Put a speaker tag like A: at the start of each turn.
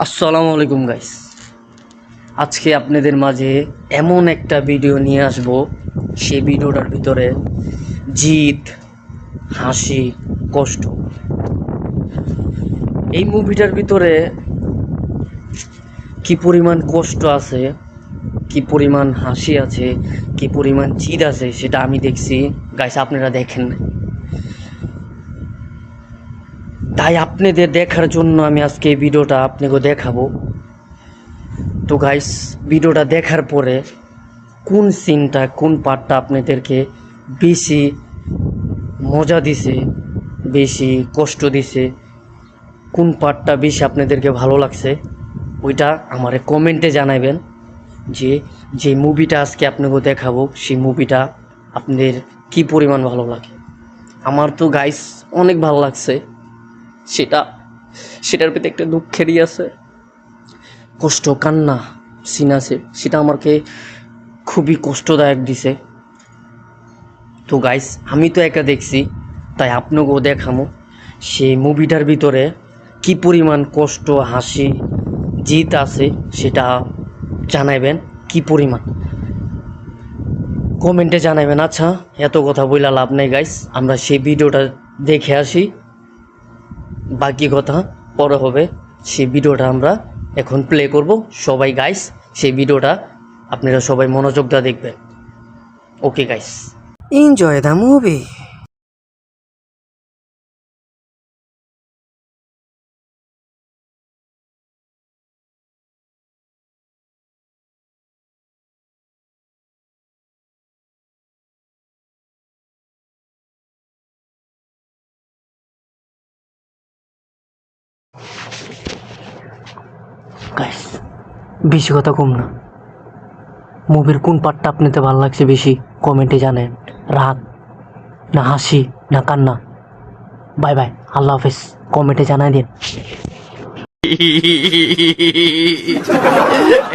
A: আসসালামু আলাইকুম গাইস। আজকে আপনাদের মাঝে এমন একটা ভিডিও নিয়ে আসব, সেই ভিডিওটার ভিতরে জিত, হাসি, কষ্ট। এই মুভিটার ভিতরে কি পরিমাণ কষ্ট আছে, কি পরিমাণ হাসি আছে, কি পরিমাণ জিত আছে, সেটা আমি দেখছি গাইস, আপনারা দেখেন না। তাই আপনাদের দেখার জন্য আমি আজকে এই ভিডিওটা আপনাকে দেখাবো। তো গাইস, ভিডিওটা দেখার পরে কোন সিনটা, কোন পার্টটা আপনাদেরকে বেশি মজা দিছে, বেশি কষ্ট দিছে, কোন পার্টটা বেশি আপনাদেরকে ভালো লাগছে, ওইটা আমারে কমেন্টে জানাবেন। যে যে মুভিটা আজকে আপনাকে দেখাবো, সেই মুভিটা আপনাদের কি পরিমাণ ভালো লাগে। আমার তো গাইস অনেক ভালো লাগছে। সেটার ভিতরে একটা দুঃখেরই আছে, কষ্ট, কান্না সিন আছে, সেটা আমাকে খুবই কষ্টদায়ক দিছে। তো গাইস, আমি তো একা দেখছি, তাই আপনাকেও দেখামো সেই মুভিটার ভিতরে কি পরিমাণ কষ্ট, হাসি, জিত আছে, সেটা জানাবেন কি পরিমাণ, কমেন্টে জানাবেন। আচ্ছা, এত কথা বইলা লাভ নেই গাইস, আমরা সেই ভিডিওটা দেখে আসি। বাকি কথা পরে হবে। সেই ভিডিওটা আমরা এখন প্লে করব। সবাই গাইস, সেই ভিডিওটা আপনারা সবাই মনোযোগ দিয়ে দেখবেন। Okay guys, enjoy the movie. Guys, বেশি কথা কম না, মুভির কোন পার্টটা আপনাদের ভালো লাগছে বেশি কমেন্টে জানেন। রাগ না হাসি না কান্না? বাই বাই, আল্লাহ হাফেজ, কমেন্টে জানাই দিন।